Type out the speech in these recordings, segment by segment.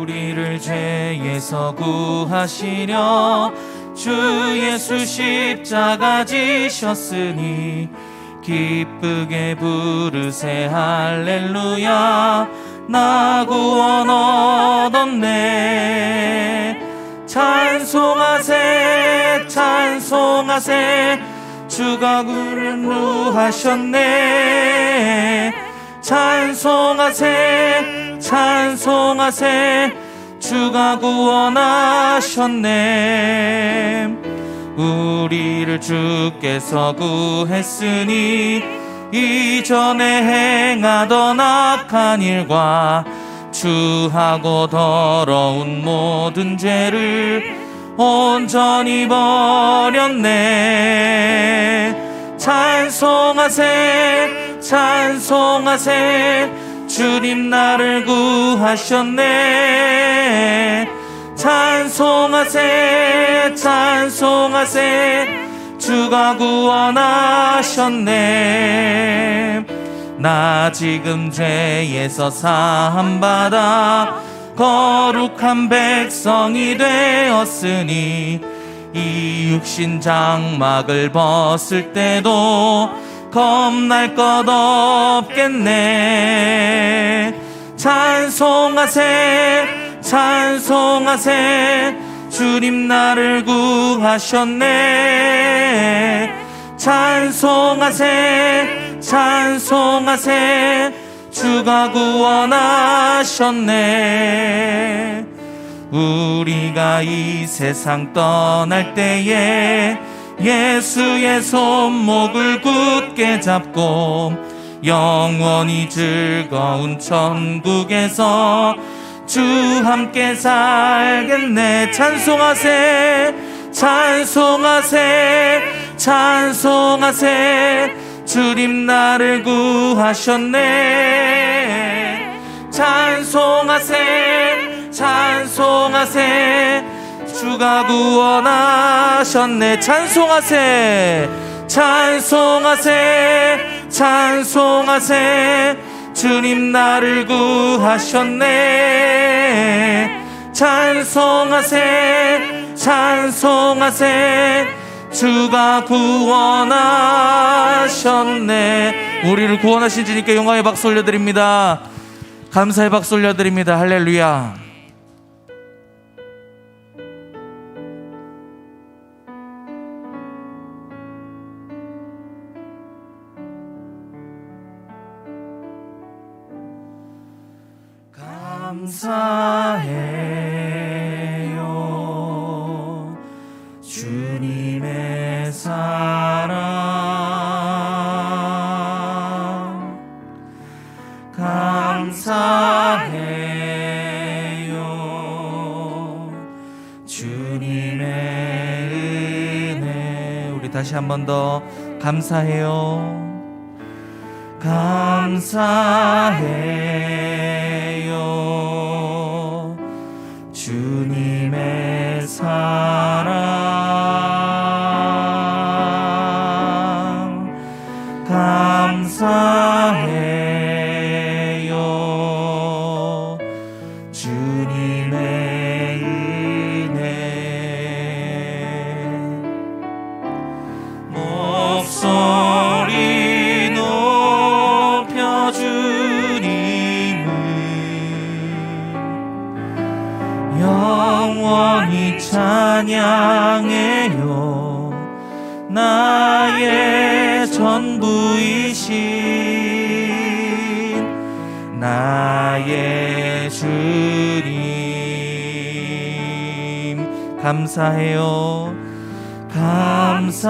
우리를 죄에서 구하시려 주 예수 십자가 지셨으니 기쁘게 부르세 할렐루야 나 구원 얻었네. 찬송하세 찬송하세 주가 구원하셨네. 찬송하세 찬송하세 주가 구원하셨네. 우리를 주께서 구했으니 이전에 행하던 악한 일과 추하고 더러운 모든 죄를 온전히 버렸네. 찬송하세 찬송하세 주님 나를 구하셨네. 찬송하세 찬송하세 주가 구원하셨네. 나 지금 죄에서 사함받아 거룩한 백성이 되었으니 이 육신 장막을 벗을 때도 겁날 것 없겠네. 찬송하세 찬송하세 주님 나를 구하셨네. 찬송하세 찬송하세 주가 구원하셨네. 우리가 이 세상 떠날 때에 예수의 손목을 굳게 잡고 영원히 즐거운 천국에서 주 함께 살겠네. 찬송하세 찬송하세 찬송하세 주님 나를 구하셨네. 찬송하세 찬송하세 주가 구원하셨네. 찬송하세 찬송하세 찬송하세 주님 나를 구하셨네. 찬송하세 찬송하세 주가 구원하셨네. 우리를 구원하신 주님께 영광의 박수 올려드립니다. 감사의 박수 올려드립니다. 할렐루야. 감사해요 주님의 사랑. 감사해요 주님의 은혜. 우리 다시 한 번 더 감사해요. 감사해요 주님의 사랑. 감사해요 주님의 은혜. 목소리 높여 주님을 영원히 찬양해요. 나의 전부이신 나의 주님. 감사해요 감사해요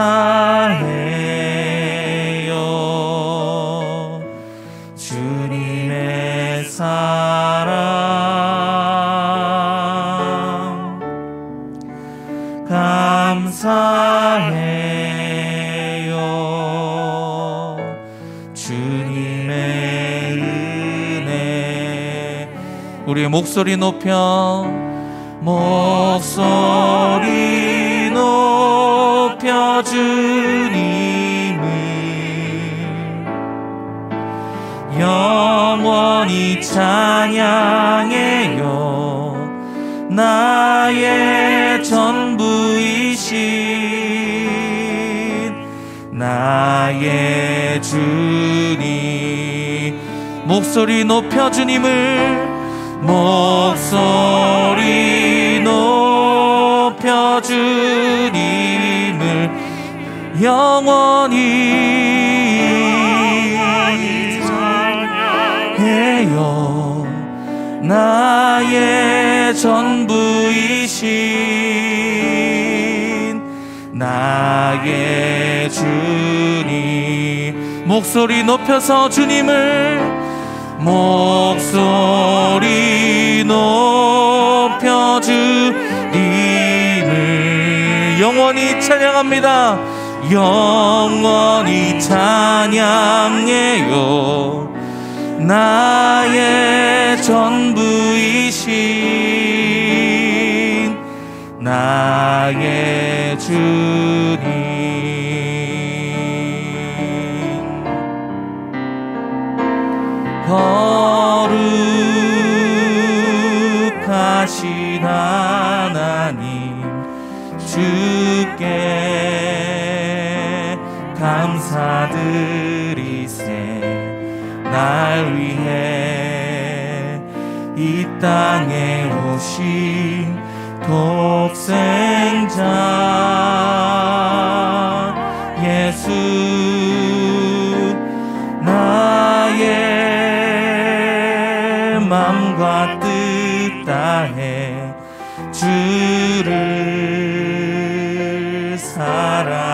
주님의 사랑. 감사해요 주님의 은혜. 우리의 목소리 높여 목소리 높여 주님을 영원히 찬양해요. 나의 전부이신 나의 주님. 목소리 높여 주님을, 목소리 높여 주님을 영원히 찬양해요. 나의 전부이신 나의 주님. 목소리 높여서 주님을, 목소리 높여 주님을 영원히 찬양합니다. 영원히 찬양해요. 나의 전부이신 나의 주님. 거룩하신 하나님, 주께 감사드리세. 날 위해 이 땅에 오신 독생자 예수, 나의 맘과 뜻 다해 주를 사랑합니다.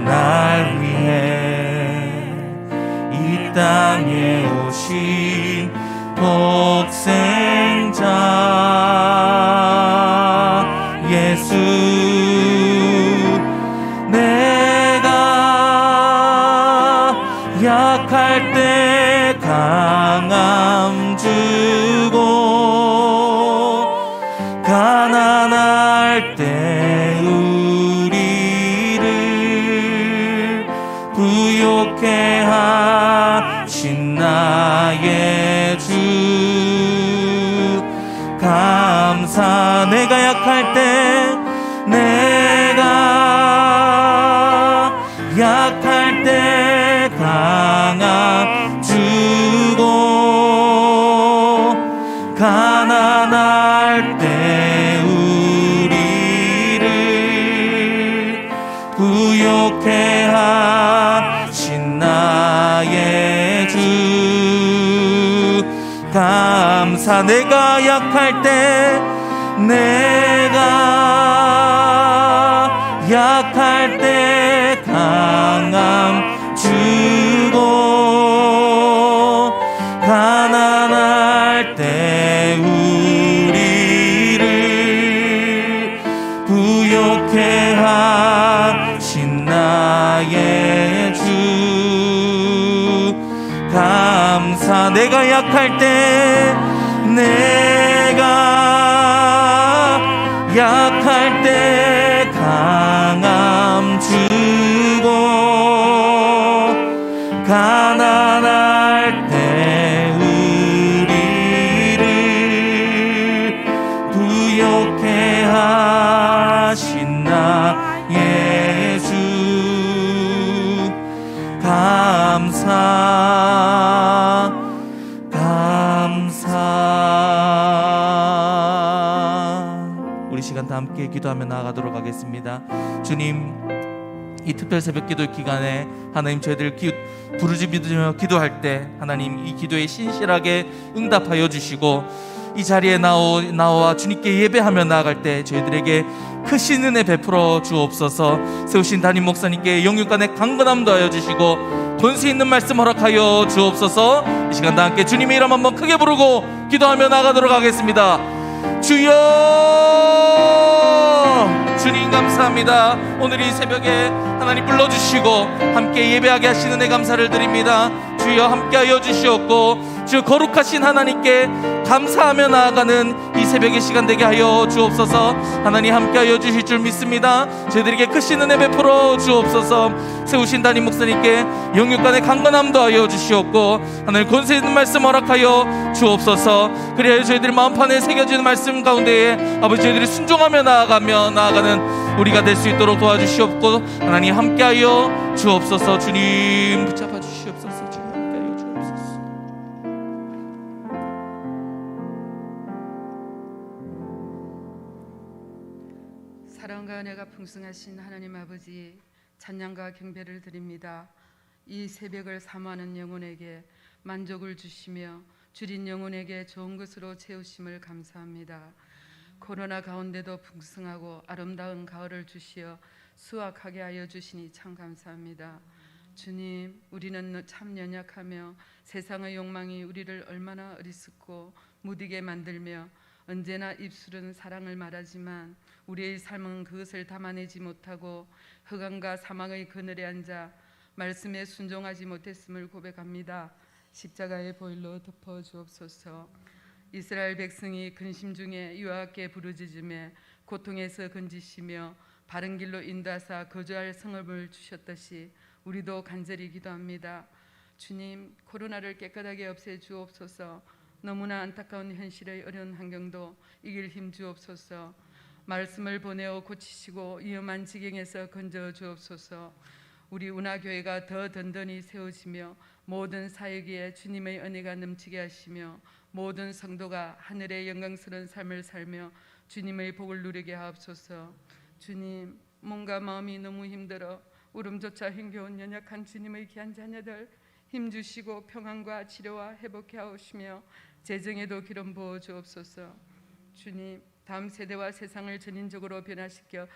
날 위해 이 땅에 오신 독생자 예수, 내가 약할 때 강함 주고 가난할 때 우리를 부욕해 하신 나의 주 감사. 내가 약할 때, 내가 약할 때 강함 주고 가난할 때 우리를 부욕해 하신 나의 주 감사. 내가 약할 때, 내가 약할 때 강함 주고 가난할 때 우리를 부욕해 하신 나의 주 감사. 내가 약할 때, 내가 약할 때 강함 주고 가난할 때 우리를 부욕해 하신 나의 주 감사. 우리 시간 다 함께 기도하며 나아가도록 하겠습니다. 주님, 이 특별 새벽 기도 기간에 하나님 저희들 부르짖으며 기도할 때 하나님 이 기도에 신실하게 응답하여 주시고 이 자리에 나와 주님께 예배하며 나아갈 때 저희들에게 크신 은혜 베풀어 주옵소서. 세우신 담임 목사님께 영육간의 강건함도 하여 주시고 권세 있는 말씀 허락하여 주옵소서. 이 시간 다 함께 주님의 이름 한번 크게 부르고 기도하며 나가도록 하겠습니다. 주여, 주님 감사합니다. 오늘 이 새벽에 하나님 불러주시고 함께 예배하게 하시는 애 감사를 드립니다. 주여 함께하여 주시옵고 주 거룩하신 하나님께 감사하며 나아가는 이 새벽의 시간 되게 하여 주옵소서. 하나님 함께하여 주실 줄 믿습니다. 저희들에게 크신 은혜 베풀어 주옵소서. 세우신 담임 목사님께 영육간의 강건함도 하여 주시옵고 하나님 권세 있는 말씀 허락하여 주옵소서. 그리하여 저희들 마음판에 새겨지는 말씀 가운데에 아버지 저희들이 순종하며 나아가는 우리가 될 수 있도록 도와주시옵고 하나님 함께하여 주옵소서. 주님 붙잡아 주시옵소서. 주님 함께하여 주옵소서. 사랑과 은혜가 풍성하신 하나님 아버지, 찬양과 경배를 드립니다. 이 새벽을 사모하는 영혼에게 만족을 주시며 줄인 영혼에게 좋은 것으로 채우심을 감사합니다. 코로나 가운데도 풍성하고 아름다운 가을을 주시어 수확하게 하여 주시니 참 감사합니다. 주님, 우리는 참 연약하며 세상의 욕망이 우리를 얼마나 어리석고 무디게 만들며 언제나 입술은 사랑을 말하지만 우리의 삶은 그것을 담아내지 못하고 흑암과 사망의 그늘에 앉아 말씀에 순종하지 못했음을 고백합니다. 십자가의 보혈로 덮어 주옵소서. 이스라엘 백성이 근심 중에 여호와께 부르짖음에 고통에서 건지시며 바른 길로 인도하사 거주할 성읍을 주셨듯이 우리도 간절히 기도합니다. 주님, 코로나를 깨끗하게 없애 주옵소서. 너무나 안타까운 현실의 어려운 환경도 이길 힘 주옵소서. 말씀을 보내어 고치시고 위험한 지경에서 건져 주옵소서. 우리 운하교회가 더 든든히 세워지며 모든 사역에 주님의 은혜가 넘치게 하시며 모든 성도가 하늘의 영광스러운 삶을 살며 주님의 복을 누리게 하옵소서. 주님, 몸과 마음이 너무 힘들어 울음조차 힘겨운 연약한 주님의 귀한 자녀들 힘주시고 평안과 치료와 회복해 하옵시며 재정에도 기름 부어 주옵소서. 주님, 다음 세대와 세상을 전인적으로 변화시켜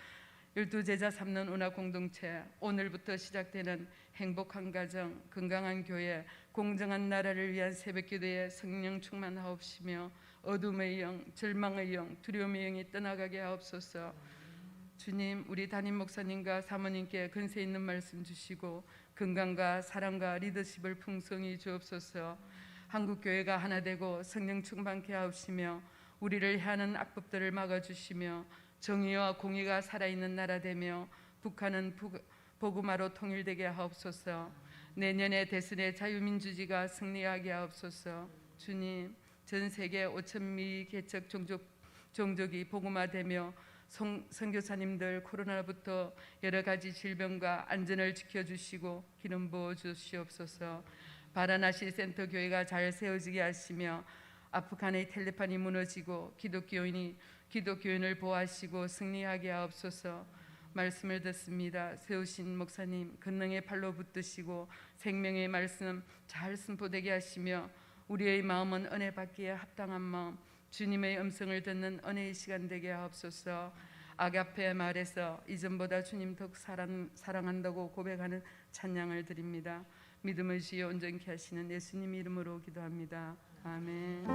12제자 삼는 운하 공동체, 오늘부터 시작되는 행복한 가정, 건강한 교회, 공정한 나라를 위한 새벽기도에 성령 충만하옵시며 어둠의 영, 절망의 영, 두려움의 영이 떠나가게 하옵소서. 주님, 우리 담임 목사님과 사모님께 근세 있는 말씀 주시고 건강과 사랑과 리더십을 풍성히 주옵소서. 한국교회가 하나 되고 성령 충만케 하옵시며 우리를 해하는 악법들을 막아주시며 정의와 공의가 살아있는 나라 되며 북한은 복음화로 통일되게 하옵소서. 내년에 대선의 자유민주주의가 승리하게 하옵소서. 주님, 전 세계 5,000미 개척 종족이 복음화되며 선교사님들 코로나부터 여러 가지 질병과 안전을 지켜주시고 기름 부어 주시옵소서. 바라나시 센터 교회가 잘 세워지게 하시며 아프간의 텔레판이 무너지고 기독교인을 보호하시고 승리하게 하옵소서. 말씀을 듣습니다. 세우신 목사님 권능의 팔로 붙드시고 생명의 말씀 잘 선포되게 하시며 우리의 마음은 은혜 받기에 합당한 마음, 주님의 음성을 듣는 은혜의 시간 되게 하옵소서. 아가페 말에서 이전보다 주님 더 사랑한다고 고백하는 찬양을 드립니다. 믿음의 주여 온전케 하시는 예수님 이름으로 기도합니다. 아멘.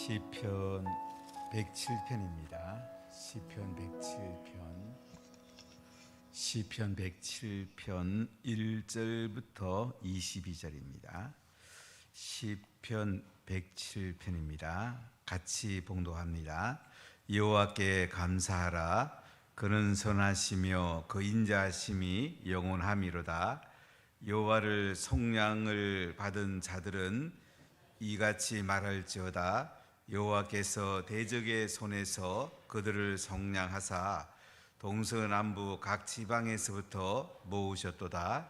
시편 107편입니다. 시편 107편 1절부터 22절입니다. 시편 107편입니다. 같이 봉독합니다. 여호와께 감사하라. 그는 선하시며 그 인자하심이 영원함이로다. 여호와를 속량을 받은 자들은 이같이 말할지어다. 여호와께서 대적의 손에서 그들을 속량하사 동서남북 각 지방에서부터 모으셨도다.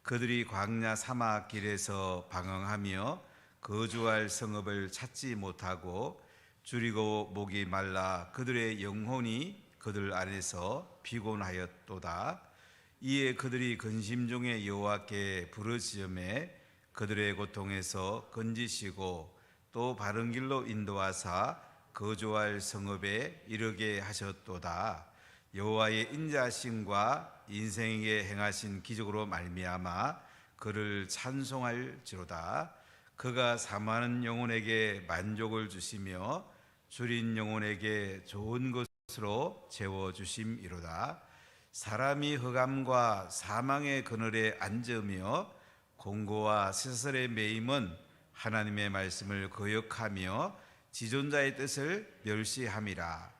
그들이 광야 사막 길에서 방황하며 거주할 성읍을 찾지 못하고 줄이고 목이 말라 그들의 영혼이 그들 안에서 피곤하였도다. 이에 그들이 근심 중에 여호와께 부르짖음에 그들의 고통에서 건지시고 또 바른 길로 인도하사 거주할 성읍에 이르게 하셨도다. 여호와의 인자하심과 인생에게 행하신 기적으로 말미암아 그를 찬송할지로다. 그가 사모하는 영혼에게 만족을 주시며 줄인 영혼에게 좋은 것으로 채워주심이로다. 사람이 흑암과 사망의 그늘에 앉으며 공고와 세설의 매임은 하나님의 말씀을 거역하며 지존자의 뜻을 멸시함이라.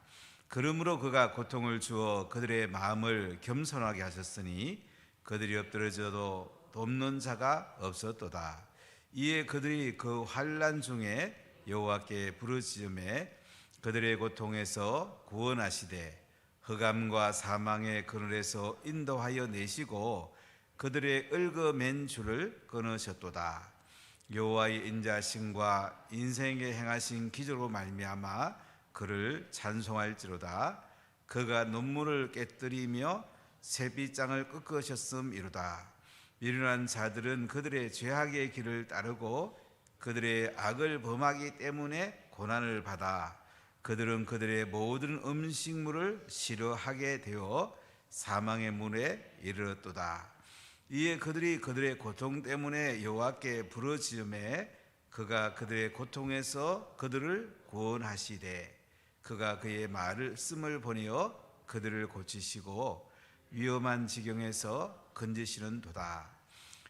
그러므로 그가 고통을 주어 그들의 마음을 겸손하게 하셨으니 그들이 엎드러져도 돕는 자가 없었도다. 이에 그들이 그 환난 중에 여호와께 부르짖음에 그들의 고통에서 구원하시되 흑암과 사망의 그늘에서 인도하여 내시고 그들의 얽어맨 줄을 끊으셨도다. 여호와의 인자하심과 인생에 행하신 기적으로 말미암아 그를 찬송할지로다. 그가 눈물을 깨뜨리며 새빗장을 꺾으셨음이로다. 미련한 자들은 그들의 죄악의 길을 따르고 그들의 악을 범하기 때문에 고난을 받아 그들은 그들의 모든 음식물을 싫어하게 되어 사망의 문에 이르렀도다. 이에 그들이 그들의 고통 때문에 여호와께 부르짖음에 그가 그들의 고통에서 그들을 구원하시되 그가 그의 말씀을 보내어 그들을 고치시고 위험한 지경에서 건지시는도다.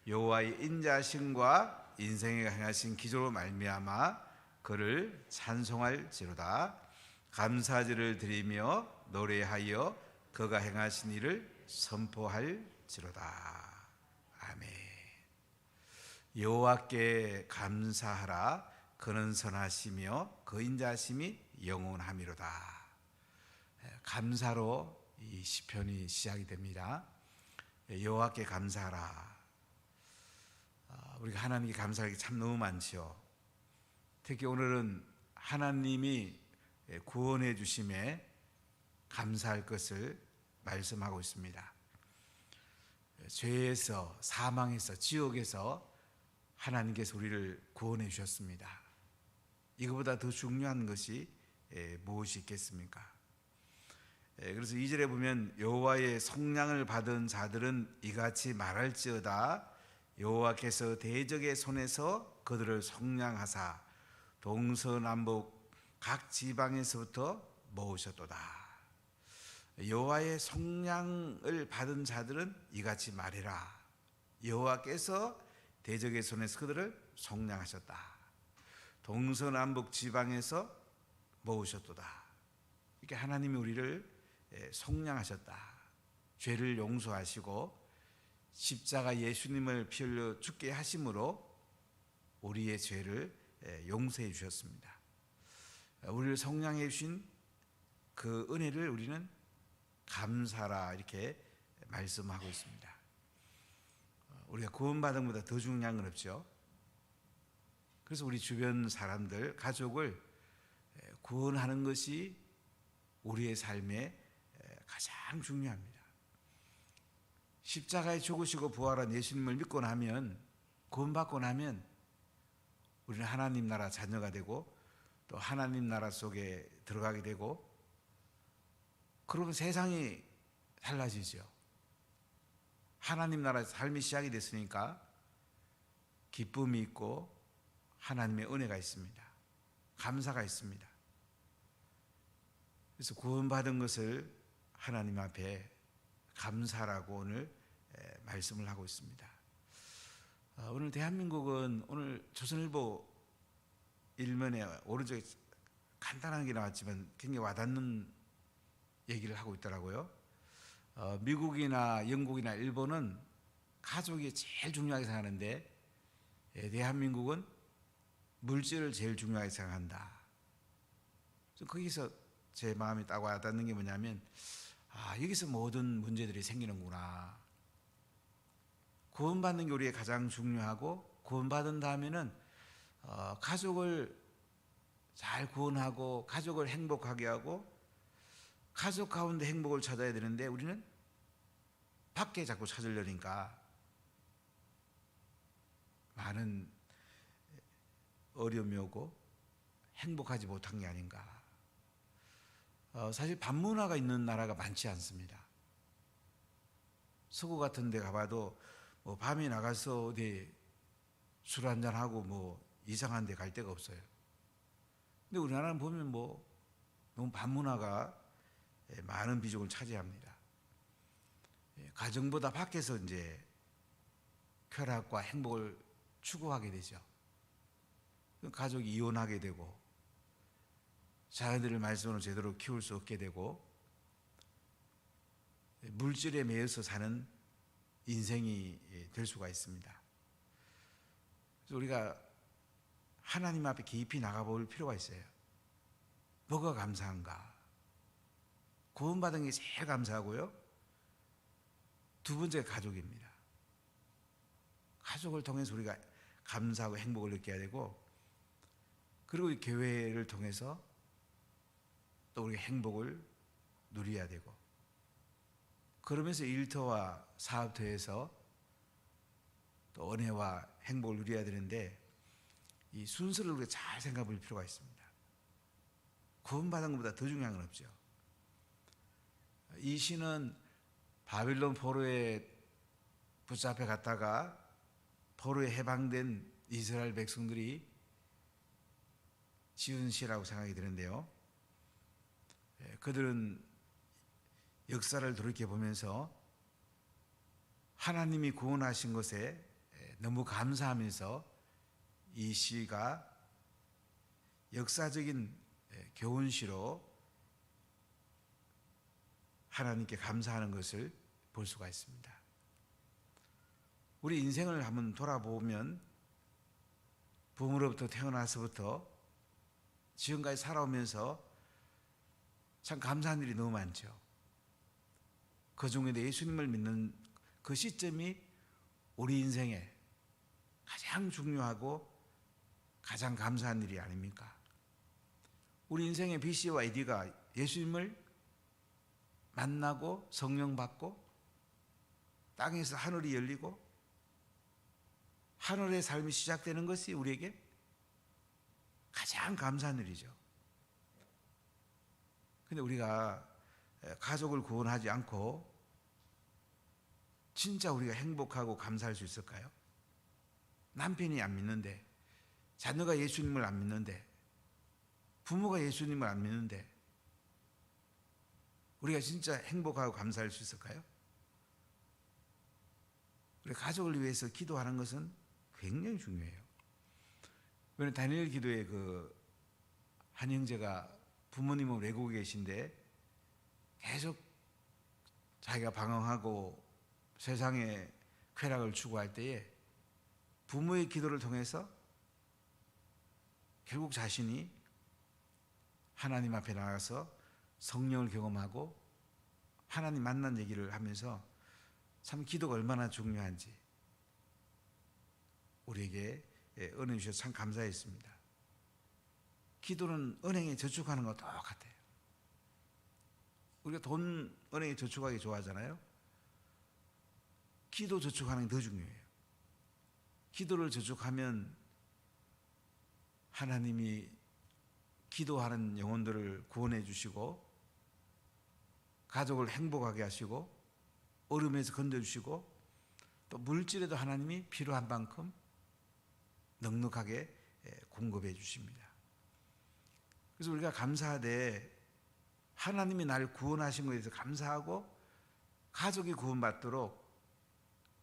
여호와의 인자하심과 인생에 행하신 기적으로 말미암아 그를 찬송할지로다. 감사제를 드리며 노래하여 그가 행하신 일을 선포할지로다. 아멘. 여호와께 감사하라. 그는 선하시며 그 인자하심이 영원함이로다. 감사로 이 시편이 시작이 됩니다. 여호와께 감사하라. 우리가 하나님께 감사할 게 참 너무 많지요. 특히 오늘은 하나님이 구원해 주심에 감사할 것을 말씀하고 있습니다. 죄에서, 사망에서, 지옥에서 하나님께서 우리를 구원해 주셨습니다. 이거보다 더 중요한 것이 무엇이 있겠습니까? 그래서 2절에 보면 여호와의 속량을 받은 자들은 이같이 말할지어다. 여호와께서 대적의 손에서 그들을 속량하사 동서남북 각 지방에서부터 모으셨도다. 여호와의 속량을 받은 자들은 이같이 말해라. 여호와께서 대적의 손에서 그들을 속량하셨다. 동서남북 지방에서 모으셨도다. 이렇게 하나님이 우리를 속량하셨다. 죄를 용서하시고 십자가 예수님을 피 흘려 죽게 하심으로 우리의 죄를 용서해 주셨습니다. 우리를 속량해 주신 그 은혜를 우리는 감사라 이렇게 말씀하고 있습니다. 우리가 구원받은 것보다 더 중요한 건 없죠. 그래서 우리 주변 사람들, 가족을 구원하는 것이 우리의 삶에 가장 중요합니다. 십자가에 죽으시고 부활한 예수님을 믿고 나면, 구원받고 나면 우리는 하나님 나라 자녀가 되고 또 하나님 나라 속에 들어가게 되고, 그러면 세상이 달라지죠. 하나님 나라 삶이 시작이 됐으니까 기쁨이 있고 하나님의 은혜가 있습니다. 감사가 있습니다. 그래서 구원받은 것을 하나님 앞에 감사라고 오늘 말씀을 하고 있습니다. 오늘 대한민국은 오늘 조선일보 일면에 오른쪽에 간단한 게 나왔지만 굉장히 와닿는 얘기를 하고 있더라고요. 미국이나 영국이나 일본은 가족이 제일 중요하게 생각하는데 대한민국은 물질을 제일 중요하게 생각한다. 거기서 제 마음이 딱 와닿는 게 뭐냐면 여기서 모든 문제들이 생기는구나. 구원받는 게 우리의 가장 중요하고 구원받은 다음에는 가족을 잘 구원하고 가족을 행복하게 하고 가족 가운데 행복을 찾아야 되는데 우리는 밖에 자꾸 찾으려니까 많은 어려움이 오고 행복하지 못한 게 아닌가. 사실 반문화가 있는 나라가 많지 않습니다. 서구 같은 데 가봐도 뭐 밤에 나가서 어디 술 한잔하고 뭐 이상한 데 갈 데가 없어요. 근데 우리나라는 보면 뭐 너무 반문화가 많은 비중을 차지합니다. 가정보다 밖에서 이제 쾌락과 행복을 추구하게 되죠. 가족이 이혼하게 되고 자녀들을 말씀으로 제대로 키울 수 없게 되고 물질에 매여서 사는 인생이 될 수가 있습니다. 그래서 우리가 하나님 앞에 깊이 나가볼 필요가 있어요. 뭐가 감사한가? 구원받은 게 제일 감사하고요. 두 번째가 가족입니다. 가족을 통해서 우리가 감사하고 행복을 느껴야 되고 그리고 이 교회를 통해서 또 우리가 행복을 누려야 되고 그러면서 일터와 사업터에서 또 은혜와 행복을 누려야 되는데 이 순서를 우리가 잘 생각해 볼 필요가 있습니다. 구원받은 것보다 더 중요한 건 없죠. 이 시는 바빌론 포로에 붙잡혀 갔다가 포로에 해방된 이스라엘 백성들이 지은 시라고 생각이 드는데요. 그들은 역사를 돌이켜보면서 하나님이 구원하신 것에 너무 감사하면서 이 시가 역사적인 교훈시로 하나님께 감사하는 것을 볼 수가 있습니다. 우리 인생을 한번 돌아보면 부모로부터 태어나서부터 지금까지 살아오면서 참 감사한 일이 너무 많죠. 그 중에도 예수님을 믿는 그 시점이 우리 인생에 가장 중요하고 가장 감사한 일이 아닙니까? 우리 인생의 BC와 AD가 예수님을 만나고 성령 받고 땅에서 하늘이 열리고 하늘의 삶이 시작되는 것이 우리에게 가장 감사한 일이죠. 근데 우리가 가족을 구원하지 않고 진짜 우리가 행복하고 감사할 수 있을까요? 남편이 안 믿는데, 자녀가 예수님을 안 믿는데, 부모가 예수님을 안 믿는데 우리가 진짜 행복하고 감사할 수 있을까요? 우리 가족을 위해서 기도하는 것은 굉장히 중요해요. 왜냐하면 다니엘 기도에 한 형제가 부모님은 외국에 계신데 계속 자기가 방황하고 세상의 쾌락을 추구할 때에 부모의 기도를 통해서 결국 자신이 하나님 앞에 나가서 성령을 경험하고 하나님 만난 얘기를 하면서 참 기도가 얼마나 중요한지 우리에게 은혜 주셔서 참 감사했습니다. 기도는 은행에 저축하는 거 똑같아요. 우리가 돈 은행에 저축하기 좋아하잖아요. 기도 저축하는 게 더 중요해요. 기도를 저축하면 하나님이 기도하는 영혼들을 구원해 주시고 가족을 행복하게 하시고 어려움에서 건져주시고 또 물질에도 하나님이 필요한 만큼 넉넉하게 공급해 주십니다. 그래서 우리가 감사하되 하나님이 나를 구원하신 것에 대해서 감사하고 가족이 구원받도록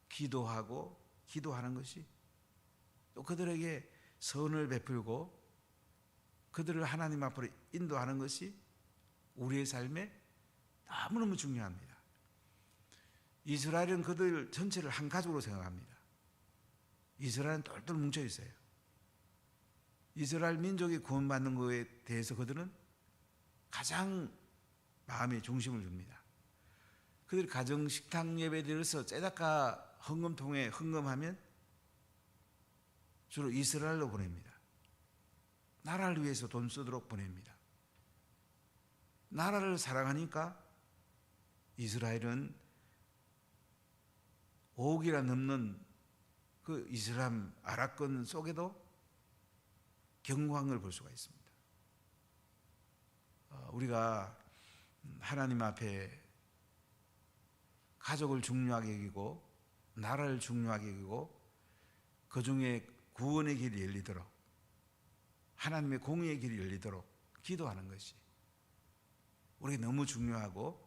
기도하는 것이, 또 그들에게 선을 베풀고 그들을 하나님 앞으로 인도하는 것이 우리의 삶에 너무너무 중요합니다. 이스라엘은 그들 전체를 한 가족으로 생각합니다. 이스라엘은 똘똘 뭉쳐 있어요. 이스라엘 민족이 구원받는 것에 대해서 그들은 가장 마음의 중심을 둡니다. 그들이 가정 식탁 예배 드려서 째다가 헌금통에 헌금하면 주로 이스라엘로 보냅니다. 나라를 위해서 돈 쓰도록 보냅니다. 나라를 사랑하니까 이스라엘은 5억이나 넘는 그 이슬람 아랍권 속에도 경광을 볼 수가 있습니다. 우리가 하나님 앞에 가족을 중요하게 여기고 나라를 중요하게 여기고 그 중에 구원의 길이 열리도록, 하나님의 공의의 길이 열리도록 기도하는 것이 우리에게 너무 중요하고,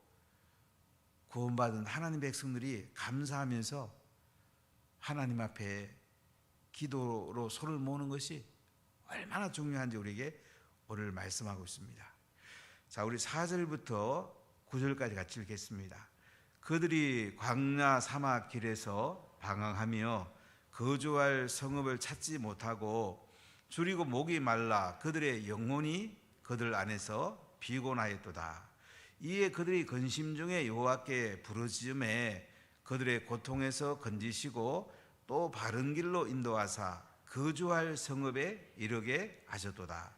구원받은 하나님 백성들이 감사하면서 하나님 앞에 기도로 손을 모으는 것이 얼마나 중요한지 우리에게 오늘 말씀하고 있습니다. 자, 우리 4절부터 9절까지 같이 읽겠습니다. 그들이 광야 사막 길에서 방황하며 거주할 성읍을 찾지 못하고 줄이고 목이 말라 그들의 영혼이 그들 안에서 피곤하였도다. 이에 그들이 근심 중에 여호와께 부르짖음에 그들의 고통에서 건지시고 또 바른 길로 인도하사 거주할 성읍에 이르게 하셨도다.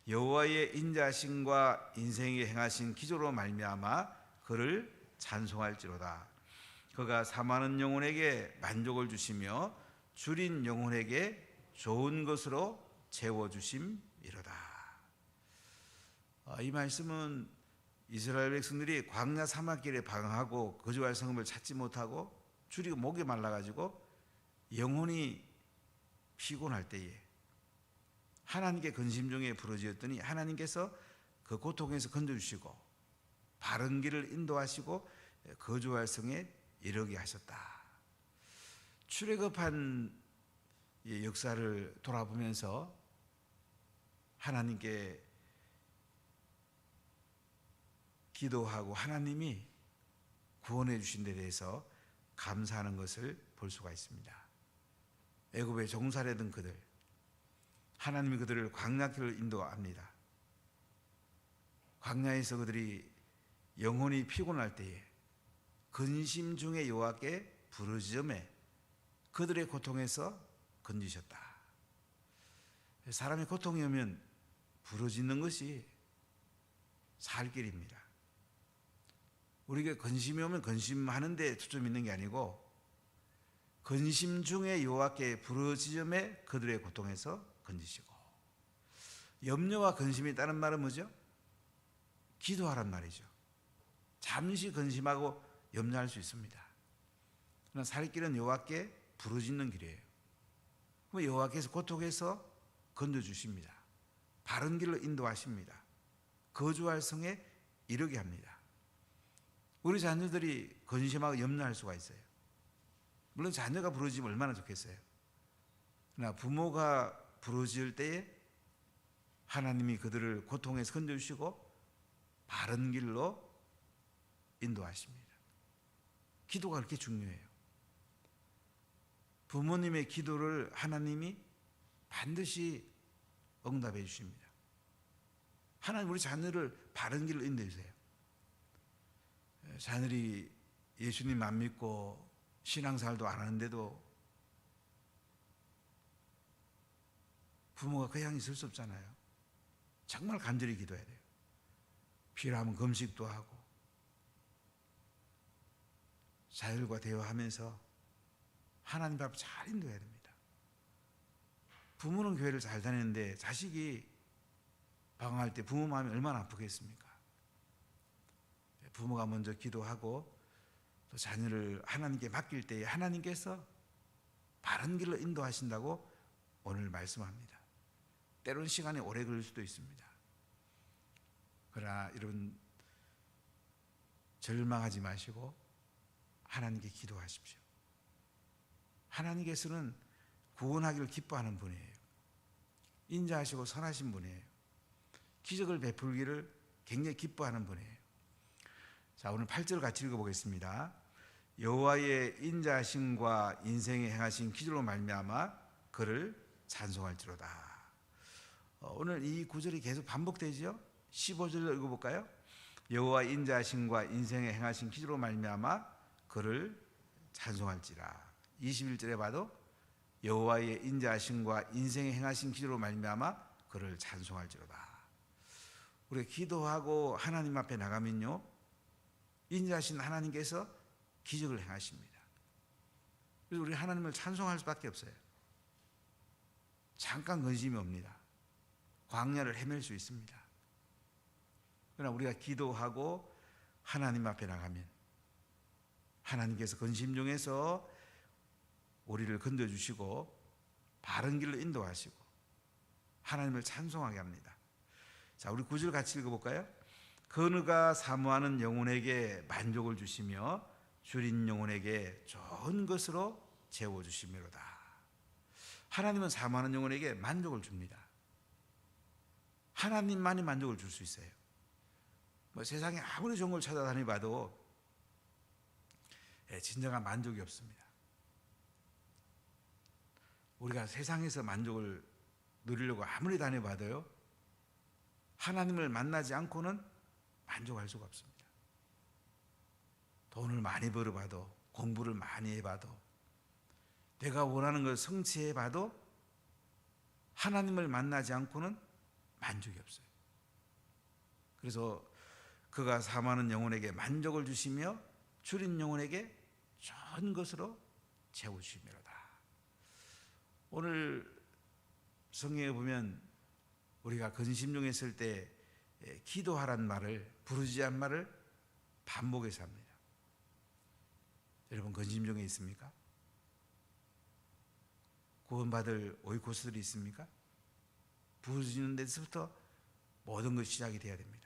여호와의 인자심과 인생에 행하신 기조로 말미암아 그를 찬송할지로다. 그가 사망하는 영혼에게 만족을 주시며 줄인 영혼에게 좋은 것으로 채워주심이로다. 이 말씀은 이스라엘 백성들이 광야 사막길에 방황하고 거주할 성읍을 찾지 못하고 줄이고 목이 말라가지고 영혼이 피곤할 때에 하나님께 근심 중에 부르짖었더니 하나님께서 그 고통에서 건져주시고 바른 길을 인도하시고 거주할 성에 이르게 하셨다. 출애굽한 역사를 돌아보면서 하나님께 기도하고 하나님이 구원해 주신 데 대해서 감사하는 것을 볼 수가 있습니다. 애굽에 종살이던 그들, 하나님이 그들을 광야길을 인도합니다. 광야에서 그들이 영혼이 피곤할 때에 근심 중에 여호와께 부르짖음에 그들의 고통에서 건지셨다. 사람의 고통이 오면 부르짖는 것이 살 길입니다. 우리가 근심이 오면 근심하는 데 초점이 있는 게 아니고 근심 중에 여호와께 부르짖음에 그들의 고통에서 건지시고, 염려와 근심이 있다는 말은 뭐죠? 기도하란 말이죠. 잠시 근심하고 염려할 수 있습니다. 그러나 살 길은 여호와께 부르짖는 길이에요. 그럼 여호와께서 고통에서 건져주십니다. 바른 길로 인도하십니다. 거주할 성에 이르게 합니다. 우리 자녀들이 근심하고 염려할 수가 있어요. 물론 자녀가 부르짖으면 얼마나 좋겠어요. 그러나 부모가 부르짖을 때에 하나님이 그들을 고통에서 건져주시고 바른 길로 인도하십니다. 기도가 그렇게 중요해요. 부모님의 기도를 하나님이 반드시 응답해 주십니다. 하나님 우리 자녀를 바른 길로 인도해 주세요. 자녀들이 예수님 안 믿고 신앙생활도 안 하는데도 부모가 그 향이 있을 수 없잖아요. 정말 간절히 기도해야 돼요. 필요하면 금식도 하고 자녀들과 대화하면서 하나님 앞에 잘 인도해야 됩니다. 부모는 교회를 잘 다니는데 자식이 방황할 때 부모 마음이 얼마나 아프겠습니까? 부모가 먼저 기도하고 또 자녀를 하나님께 맡길 때에 하나님께서 바른 길로 인도하신다고 오늘 말씀합니다. 때로는 시간이 오래 걸릴 수도 있습니다. 그러나 여러분 절망하지 마시고 하나님께 기도하십시오. 하나님께서는 구원하기를 기뻐하는 분이에요. 인자하시고 선하신 분이에요. 기적을 베풀기를 굉장히 기뻐하는 분이에요. 자, 오늘 8절 같이 읽어보겠습니다. 여호와의 인자하심과 인생에 행하신 기적으로 말미암아 그를 찬송할지로다. 오늘 이 구절이 계속 반복되죠. 15절 읽어볼까요? 여호와의 인자하심과 인생에 행하신 기적으로 말미암아 그를 찬송할지라. 21절에 봐도 여호와의 인자하심과 인생에 행하신 기적으로 말미암아 그를 찬송할지로다. 우리가 기도하고 하나님 앞에 나가면요, 인자하신 하나님께서 기적을 행하십니다. 그래서 우리 하나님을 찬송할 수밖에 없어요. 잠깐 근심이 옵니다. 광야를 헤맬 수 있습니다. 그러나 우리가 기도하고 하나님 앞에 나가면 하나님께서 근심 중에서 우리를 건져주시고 바른 길로 인도하시고 하나님을 찬송하게 합니다. 자, 우리 9절 같이 읽어볼까요? 그가 사모하는 영혼에게 만족을 주시며 줄인 영혼에게 좋은 것으로 채워주시미로다. 하나님은 사모하는 영혼에게 만족을 줍니다. 하나님만이 만족을 줄 수 있어요. 세상에 아무리 좋은 걸 찾아다니봐도 진정한 만족이 없습니다. 우리가 세상에서 만족을 누리려고 아무리 다녀봐도요, 하나님을 만나지 않고는 만족할 수가 없습니다. 돈을 많이 벌어봐도, 공부를 많이 해봐도, 내가 원하는 걸 성취해봐도 하나님을 만나지 않고는 만족이 없어요. 그래서 그가 사모하는 영혼에게 만족을 주시며 줄인 영혼에게 좋은 것으로 채우시미로다. 오늘 성경에 보면 우리가 근심 중에 있을 때 기도하란 말을, 부르짖으란 말을 반복해서 합니다. 여러분 근심 중에 있습니까? 구원받을 오이코스들이 있습니까? 부르짖는 데서부터 모든 것이 시작이 돼야 됩니다.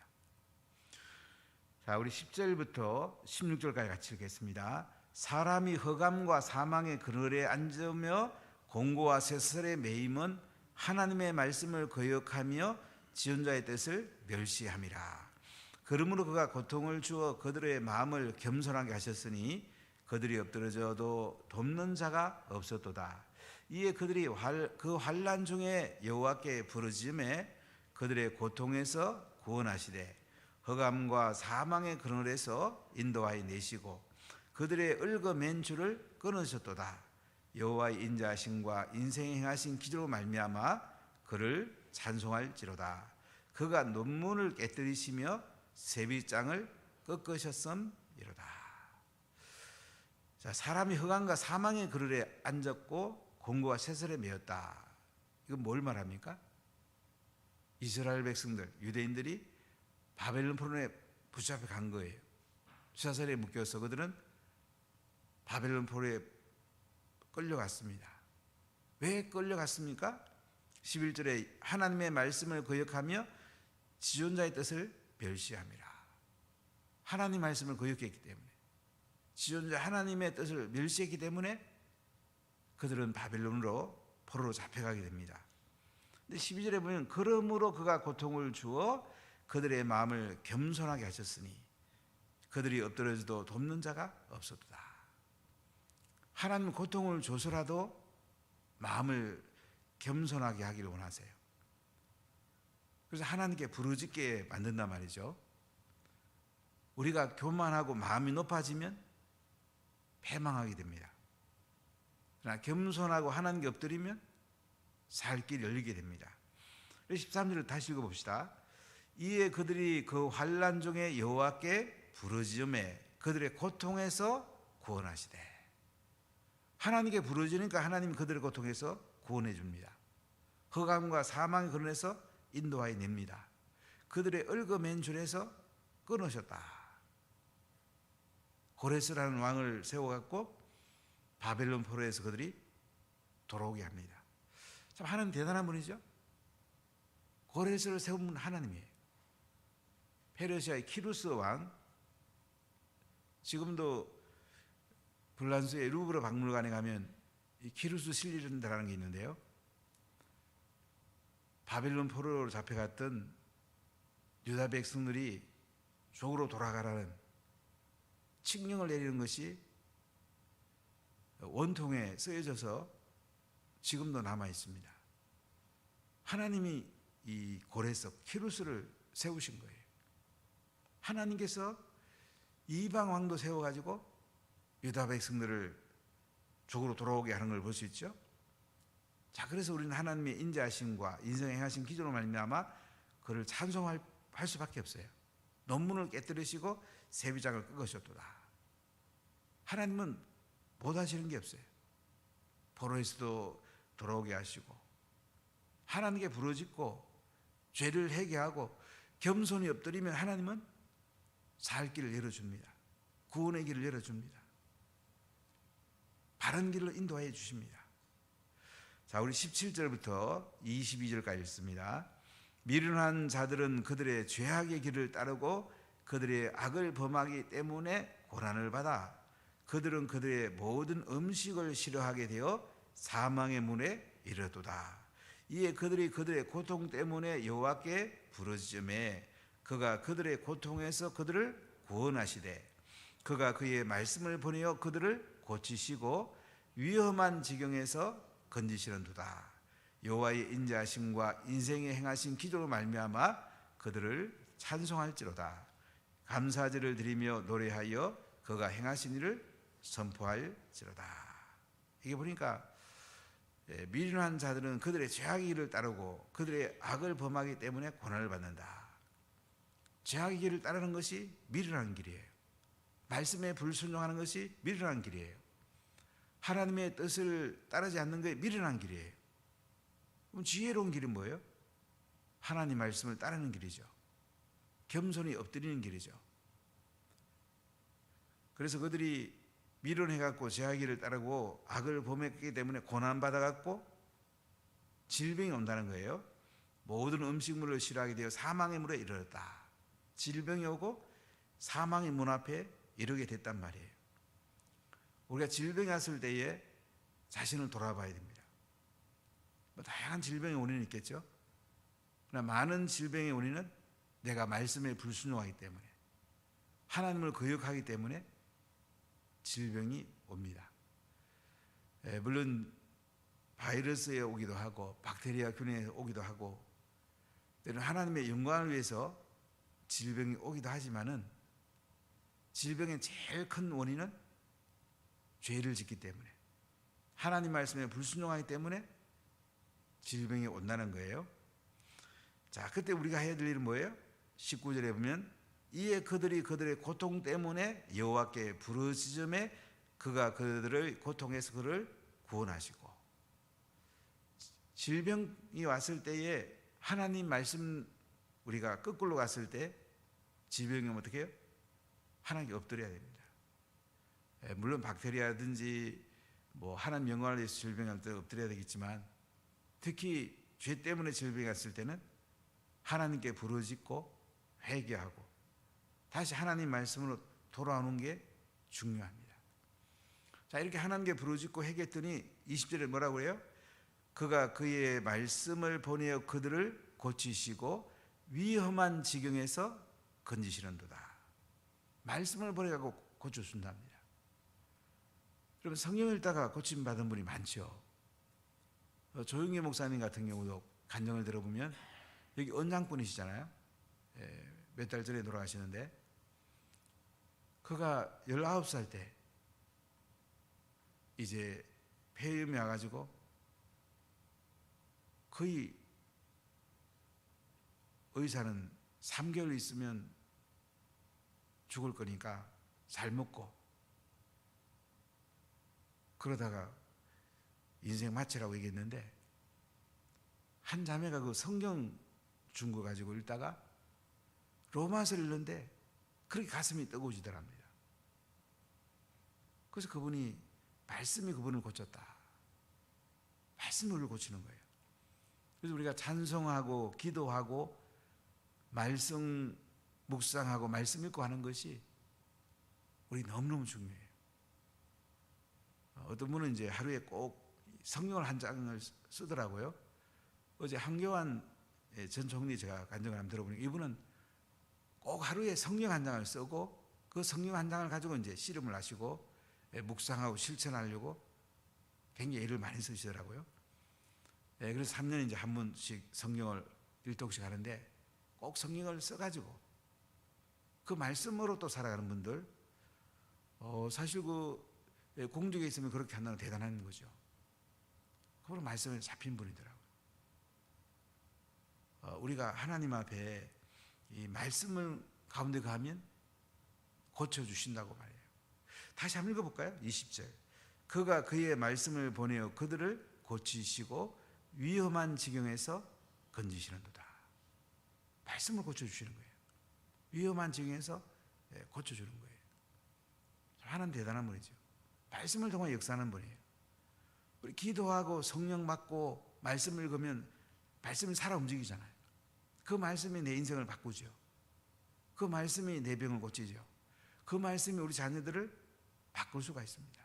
자, 우리 10절부터 16절까지 같이 읽겠습니다. 사람이 흑암과 사망의 그늘에 앉으며 공고와 쇠설에 매임은 하나님의 말씀을 거역하며 지존자의 뜻을 멸시함이라. 그러므로 그가 고통을 주어 그들의 마음을 겸손하게 하셨으니 그들이 엎드러져도 돕는 자가 없었도다. 이에 그들이 그 환난 중에 여호와께 부르짖음에 그들의 고통에서 구원하시되 흑암과 사망의 그늘에서 인도하여 내시고 그들의 얽어맨 줄을 끊으셨도다. 여호와의 인자하심과 인생에 행하신 기적으로 말미암아 그를 찬송할지로다. 그가 논문을 깨뜨리시며 세비장을 꺾으셨음이로다. 자, 사람이 흑암과 사망의 그늘에 앉았고 공고와 쇠설에 매였다. 이건 뭘 말합니까? 이스라엘 백성들, 유대인들이 바벨론 포로에 붙잡혀 간 거예요. 수사설에 묶여서 그들은 바벨론 포로에 끌려갔습니다. 왜 끌려갔습니까? 11절에 하나님의 말씀을 거역하며 지존자의 뜻을 멸시함이라. 하나님 말씀을 거역했기 때문에, 지존자 하나님의 뜻을 멸시했기 때문에 그들은 바벨론으로 포로로 잡혀가게 됩니다. 근데 12절에 보면 그러므로 그가 고통을 주어 그들의 마음을 겸손하게 하셨으니 그들이 엎드려져도 돕는 자가 없었도다. 하나님 고통을 줘서라도 마음을 겸손하게 하기를 원하세요. 그래서 하나님께 부르짖게 만든단 말이죠. 우리가 교만하고 마음이 높아지면 패망하게 됩니다. 그러나 겸손하고 하나님께 엎드리면 살 길이 열리게 됩니다. 13절을 다시 읽어봅시다. 이에 그들이 그 환난 중에 여호와께 부르짖음에 그들의 고통에서 구원하시되. 하나님께 부르짖으니까 하나님이 그들의 고통에서 구원해 줍니다. 흑암과 사망의 그늘에서 인도하여 냅니다. 그들의 얽어맨 줄에서 끊으셨다. 고레스라는 왕을 세워갖고 바벨론 포로에서 그들이 돌아오게 합니다. 참 하나님 대단한 분이죠. 고레스를 세운 분 하나님이에요. 페르시아의 키루스 왕, 지금도 프랑스의 루브르 박물관에 가면 이 키루스 실리른다라는 게 있는데요. 바벨론 포로로 잡혀갔던 유다 백성들이 족으로 돌아가라는 칙령을 내리는 것이 원통에 쓰여져서 지금도 남아 있습니다. 하나님이 이 고레석 키루스를 세우신 거예요. 하나님께서 이방 왕도 세워가지고 유다 백성들을 족으로 돌아오게 하는 걸 볼 수 있죠. 자, 그래서 우리는 하나님의 인자하심과 인생에 행하신 기적으로 말미암아 그를 찬송할 수밖에 없어요. 논문을 깨뜨리시고 세비장을 끄으셨도다. 하나님은 못하시는 게 없어요. 포로에서도 돌아오게 하시고, 하나님께 부르짖고 죄를 회개하고 겸손히 엎드리면 하나님은 살 길을 열어줍니다. 구원의 길을 열어줍니다. 바른 길로 인도해 주십니다. 자, 우리 17절부터 22절까지 읽습니다. 미련한 자들은 그들의 죄악의 길을 따르고 그들의 악을 범하기 때문에 고난을 받아 그들은 그들의 모든 음식을 싫어하게 되어 사망의 문에 이르도다. 이에 그들이 그들의 고통 때문에 여호와께 부르짖음에 그가 그들의 고통에서 그들을 구원하시되 그가 그의 말씀을 보내어 그들을 고치시고 위험한 지경에서 건지시는도다. 여호와의 인자하심과 인생에 행하신 기적으로 말미암아 그들을 찬송할지로다. 감사제를 드리며 노래하여 그가 행하신 일을 선포할지로다. 이게 보니까 미련한 자들은 그들의 죄악의 길을 따르고 그들의 악을 범하기 때문에 고난을 받는다. 죄악의 길을 따르는 것이 미련한 길이에요. 말씀에 불순종하는 것이 미련한 길이에요. 하나님의 뜻을 따르지 않는 게 미련한 길이에요. 그럼 지혜로운 길은 뭐예요? 하나님 말씀을 따르는 길이죠. 겸손히 엎드리는 길이죠. 그래서 그들이 미련해갖고 죄악의 길을 따르고 악을 범했기 때문에 고난받아갖고 질병이 온다는 거예요. 모든 음식물을 싫어하게 되어 사망의 물에 이르렀다. 질병이 오고 사망의 문 앞에 이르게 됐단 말이에요. 우리가 질병이 왔을 때에 자신을 돌아봐야 됩니다. 다양한 질병의 원인이 있겠죠. 그러나 많은 질병의 원인은 내가 말씀에 불순종하기 때문에, 하나님을 거역하기 때문에 질병이 옵니다. 물론 바이러스에 오기도 하고 박테리아 균에 오기도 하고 때로는 하나님의 영광을 위해서 질병이 오기도 하지만은 질병의 제일 큰 원인은 죄를 짓기 때문에, 하나님 말씀에 불순종하기 때문에 질병이 온다는 거예요. 자, 그때 우리가 해야 될 일은 뭐예요? 19절에 보면 이에 그들이 그들의 고통 때문에 여호와께 부르짖음에 그가 그들의 고통에서 그를 구원하시고, 질병이 왔을 때에 하나님 말씀 우리가 거꾸로 갔을 때 질병이 오면 어떻게 해요? 하나님께 엎드려야 됩니다. 물론 박테리아든지 뭐 하나님 영광을 위해서 질병할 때 엎드려야 되겠지만, 특히 죄 때문에 질병이 왔을 때는 하나님께 부르짖고 회개하고 다시 하나님 말씀으로 돌아오는 게 중요합니다. 자, 이렇게 하나님께 부르짖고 회개했더니 20절에 뭐라고 해요? 그가 그의 말씀을 보내어 그들을 고치시고 위험한 지경에서 건지시는도다. 말씀을 보내고 고쳐준답니다. 여러분, 성령을 읽다가 고침받은 분이 많죠. 조용기 목사님 같은 경우도 간증을 들어보면 여기 언장꾼이시잖아요. 몇 달 전에 돌아가시는데, 그가 19살 때 이제 폐렴이 와가지고 거의 의사는 3개월 있으면 죽을 거니까 잘 먹고, 그러다가 인생 마치라고 얘기했는데, 한 자매가 그 성경 준 거 가지고 읽다가 로마서를 읽는데 그렇게 가슴이 뜨거워지더랍니다. 그래서 그분이 말씀이 그분을 고쳤다. 말씀이 우리를 고치는 거예요. 그래서 우리가 찬송하고 기도하고 말씀 묵상하고 말씀 읽고 하는 것이 우리 너무너무 중요해요. 어떤 분은 이제 하루에 꼭 성경을 한 장을 쓰더라고요. 어제 한교안 전 총리 제가 간증을 한번 들어보니까 이분은 꼭 하루에 성경 한 장을 쓰고 그 성경 한 장을 가지고 이제 씨름을 하시고 묵상하고 실천하려고 굉장히 애를 많이 쓰시더라고요. 그래서 3년에 이제 한 번씩 성경을 일독씩 하는데 꼭 성경을 써가지고 그 말씀으로 또 살아가는 분들, 사실 그 공중에 있으면 그렇게 한다는 건 대단한 거죠. 그분은 말씀에 잡힌 분이더라고요. 우리가 하나님 앞에 이 말씀을 가운데 가면 고쳐주신다고 말해요. 다시 한번 읽어볼까요? 20절. 그가 그의 말씀을 보내어 그들을 고치시고 위험한 지경에서 건지시는도다. 말씀을 고쳐주시는 거예요. 위험한 지경에서 고쳐주는 거예요. 하나님 대단한 분이죠. 말씀을 통해 역사하는 분이에요. 우리 기도하고 성령 받고 말씀을 읽으면 말씀이 살아 움직이잖아요. 그 말씀이 내 인생을 바꾸죠. 그 말씀이 내 병을 고치죠. 그 말씀이 우리 자녀들을 바꿀 수가 있습니다.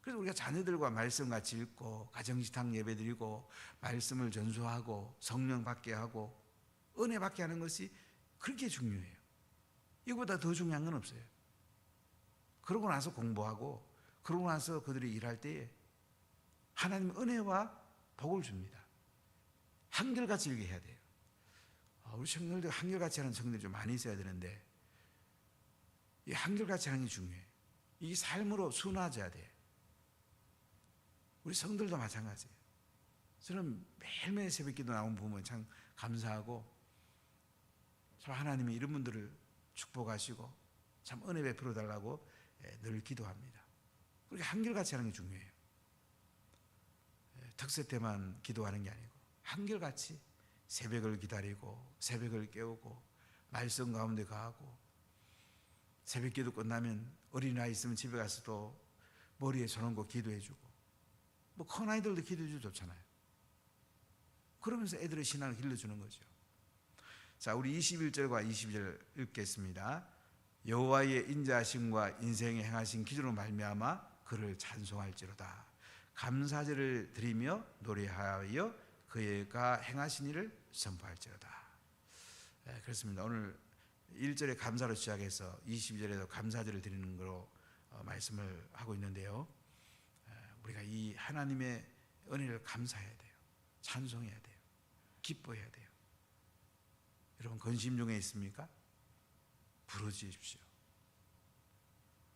그래서 우리가 자녀들과 말씀 같이 읽고 가정식탁 예배드리고 말씀을 전수하고 성령 받게 하고 은혜 받게 하는 것이 그렇게 중요해요. 이거보다 더 중요한 건 없어요. 그러고 나서 공부하고 그러고 나서 그들이 일할 때에 하나님 은혜와 복을 줍니다. 한결같이 일게 해야 돼요. 우리 청년들 한결같이 하는 청년들이 좀 많이 있어야 되는데 이 한결같이 하는 게 중요해요. 이 삶으로 순화져야 돼요. 우리 성들도 마찬가지예요. 저는 매일매일 새벽기도 나온 부분 참 감사하고 참 하나님이 이런 분들을 축복하시고 참 은혜 베풀어 달라고 늘 기도합니다. 그렇게 한결같이 하는 게 중요해요. 특세 때만 기도하는 게 아니고 한결같이 새벽을 기다리고 새벽을 깨우고 말씀 가운데 가고 새벽기도 끝나면 어린아이 있으면 집에 가서도 머리에 손 얹고 기도해주고 뭐 큰 아이들도 기도해주고 좋잖아요. 그러면서 애들의 신앙을 길러주는 거죠. 자, 우리 21절과 22절 읽겠습니다. 여호와의 인자하심과 인생에 행하신 기준으로 말미암아 그를 찬송할지로다. 감사제를 드리며 노래하여 그가 행하신 일을 선포할지로다. 그렇습니다. 오늘 1절에 감사로 시작해서 22절에도 감사제를 드리는 거로 말씀을 하고 있는데요. 우리가 이 하나님의 은혜를 감사해야 돼요. 찬송해야 돼요. 기뻐해야 돼요. 여러분 근심 중에 있습니까? 부르짖으십시오.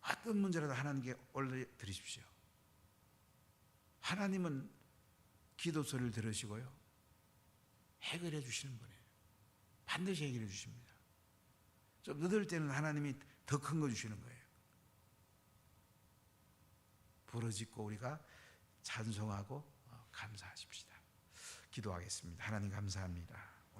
어떤 문제라도 하나님께 올려드리십시오. 하나님은 기도 소리를 들으시고요 해결해 주시는 분이에요. 반드시 해결해 주십니다. 좀 늦을 때는 하나님이 더 큰 거 주시는 거예요. 부르짖고 우리가 찬송하고 감사하십시다. 기도하겠습니다. 하나님 감사합니다.